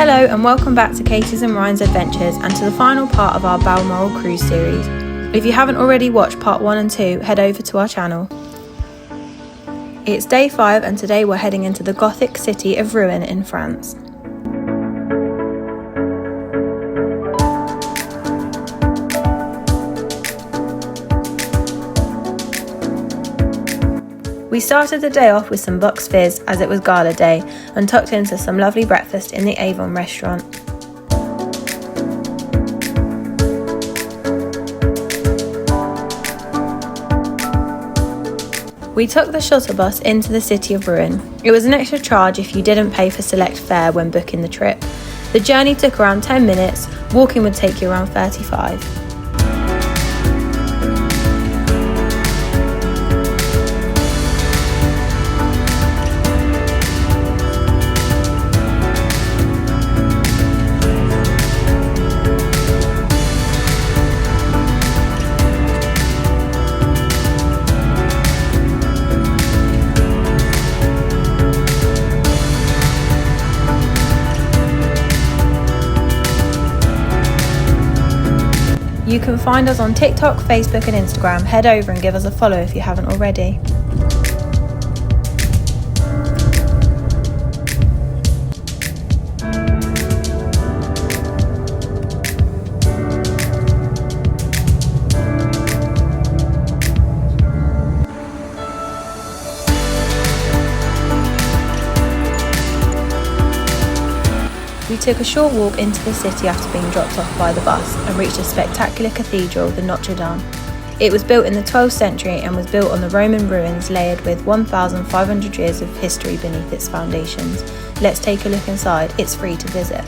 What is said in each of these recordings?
Hello and welcome back to Katie's and Ryan's Adventures and to the final part of our Balmoral Cruise series. If you haven't already watched part 1 and 2, head over to our channel. It's day 5 and today we're heading into the Gothic city of Rouen in France. We started the day off with some Bucks Fizz as it was gala day and tucked into some lovely breakfast in the Avon restaurant. We took the shuttle bus into the city of Rouen. It was an extra charge if you didn't pay for select fare when booking the trip. The journey took around 10 minutes, walking would take you around 35. You can find us on TikTok, Facebook and Instagram. Head over and give us a follow if you haven't already. We took a short walk into the city after being dropped off by the bus and reached a spectacular cathedral, the Notre Dame. It was built in the 12th century and was built on the Roman ruins layered with 1,500 years of history beneath its foundations. Let's take a look inside, it's free to visit.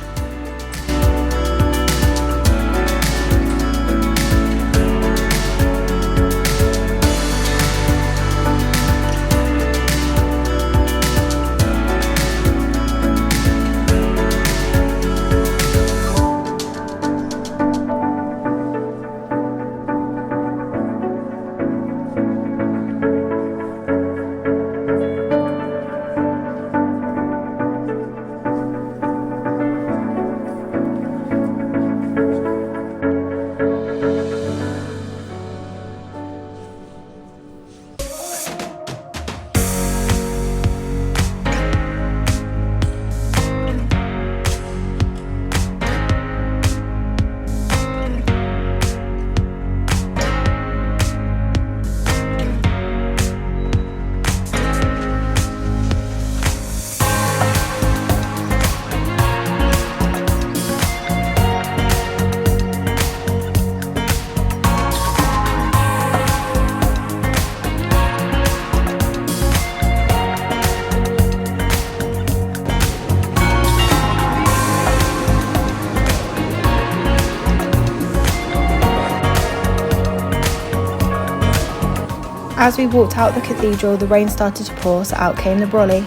As we walked out the cathedral, the rain started to pour, so out came the brolly.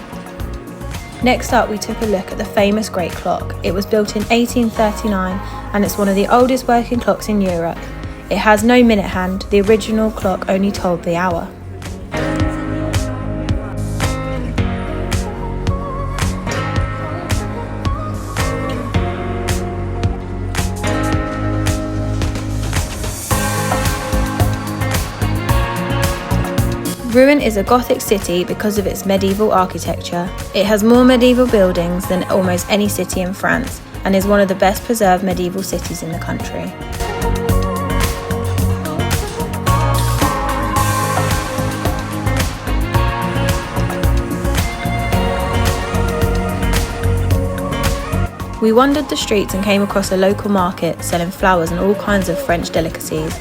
Next up, we took a look at the famous Great Clock. It was built in 1839 and it's one of the oldest working clocks in Europe. It has no minute hand, the original clock only told the hour. Rouen is a Gothic city because of its medieval architecture. It has more medieval buildings than almost any city in France and is one of the best preserved medieval cities in the country. We wandered the streets and came across a local market selling flowers and all kinds of French delicacies.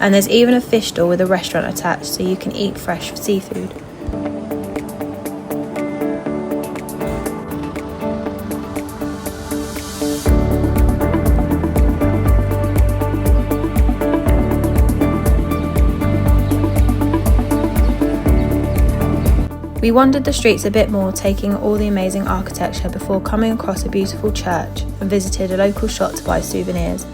And there's even a fish stall with a restaurant attached so you can eat fresh seafood. We wandered the streets a bit more, taking all the amazing architecture before coming across a beautiful church and visited a local shop to buy souvenirs.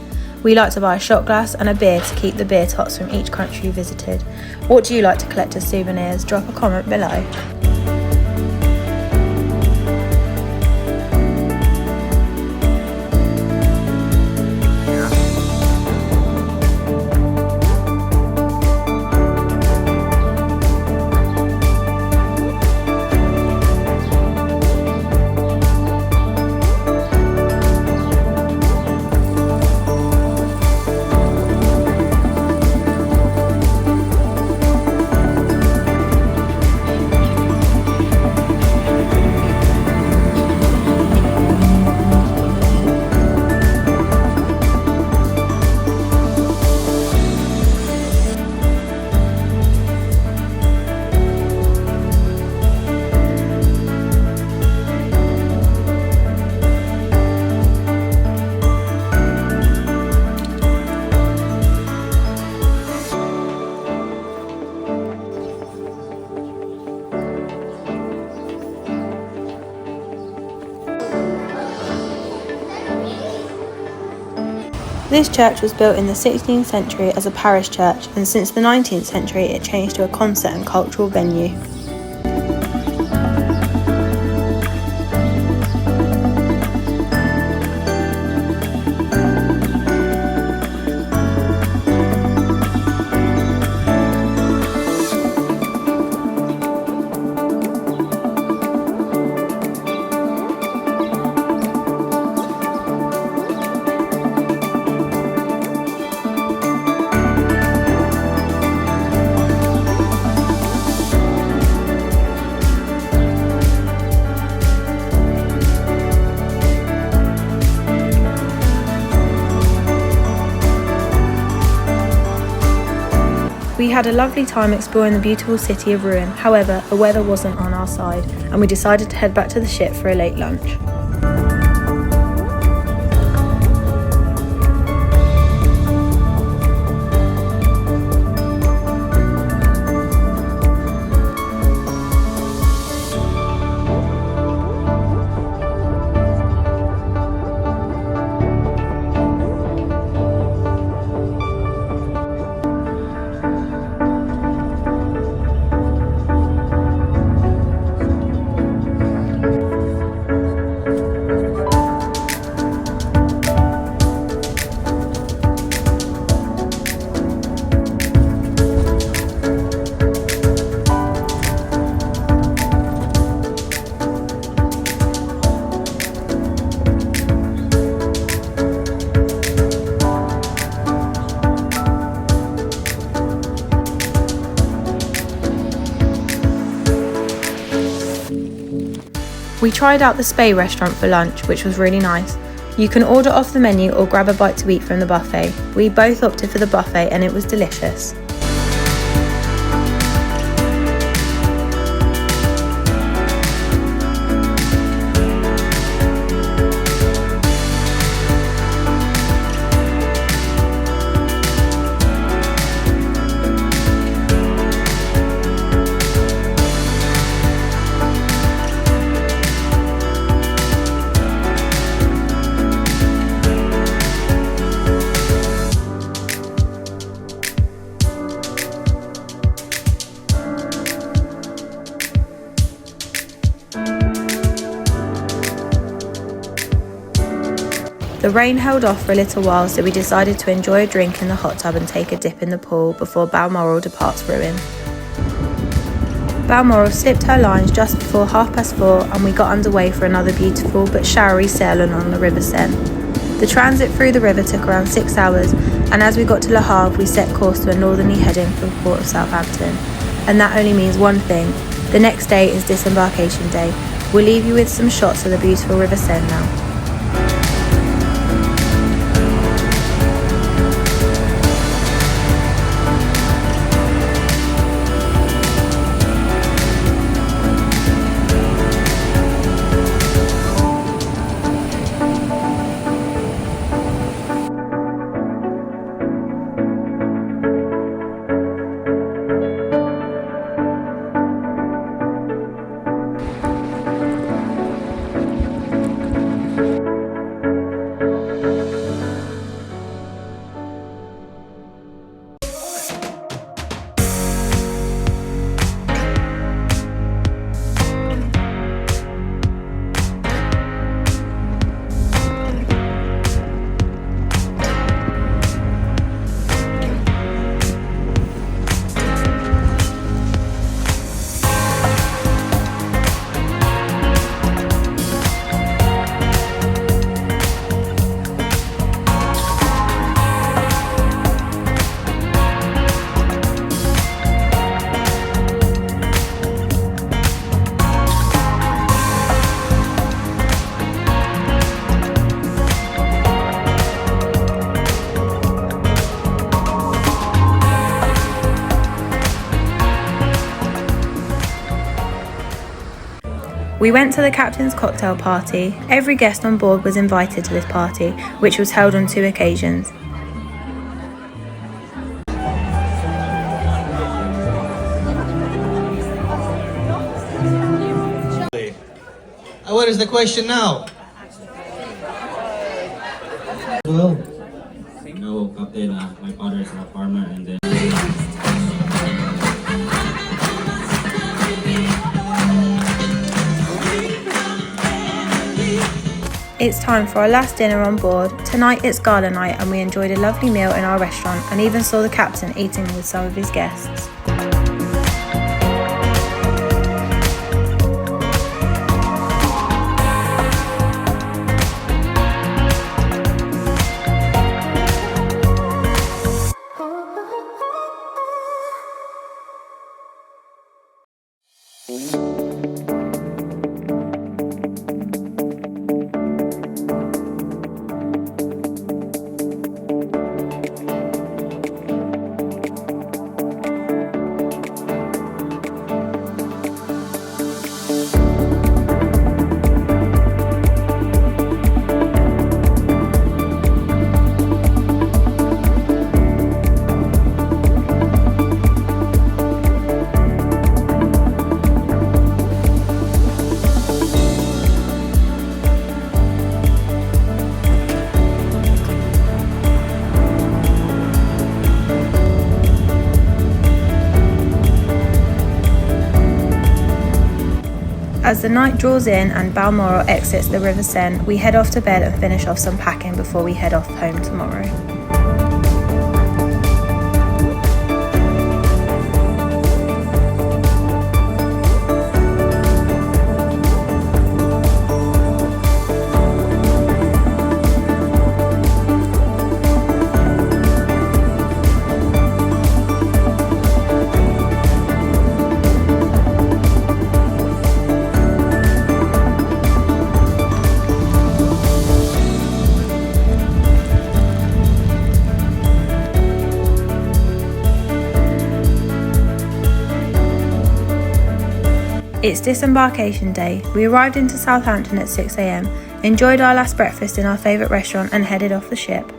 We like to buy a shot glass and a beer to keep the beer tots from each country visited. What do you like to collect as souvenirs? Drop a comment below. This church was built in the 16th century as a parish church, and since the 19th century it changed to a concert and cultural venue. We had a lovely time exploring the beautiful city of Rouen. However, the weather wasn't on our side, and we decided to head back to the ship for a late lunch. We tried out the Spey restaurant for lunch, which was really nice. You can order off the menu or grab a bite to eat from the buffet. We both opted for the buffet and it was delicious. The rain held off for a little while, so we decided to enjoy a drink in the hot tub and take a dip in the pool before Balmoral departs Rouen. Balmoral slipped her lines just before 4:30 and we got underway for another beautiful but showery sailing on the River Seine. The transit through the river took around 6 hours, and as we got to Le Havre we set course to a northerly heading for the port of Southampton. And that only means one thing: the next day is disembarkation day. We'll leave you with some shots of the beautiful River Seine now. We went to the captain's cocktail party. Every guest on board was invited to this party, which was held on 2 occasions. What is the question now? Well, no, Captain, my father is a farmer and then... It's time for our last dinner on board. Tonight it's Gala Night and we enjoyed a lovely meal in our restaurant and even saw the captain eating with some of his guests. As the night draws in and Balmoral exits the River Seine, we head off to bed and finish off some packing before we head off home tomorrow. It's disembarkation day. We arrived into Southampton at 6 AM, enjoyed our last breakfast in our favourite restaurant and headed off the ship.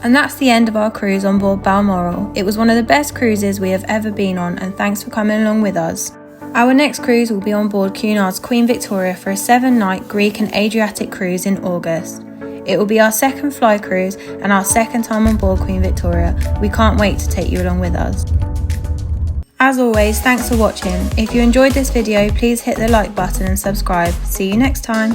And that's the end of our cruise on board Balmoral. It was one of the best cruises we have ever been on, and thanks for coming along with us. Our next cruise will be on board Cunard's Queen Victoria for a 7-night Greek and Adriatic cruise in August. It will be our second fly cruise and our second time on board Queen Victoria. We can't wait to take you along with us. As always, thanks for watching. If you enjoyed this video, please hit the like button and subscribe. See you next time.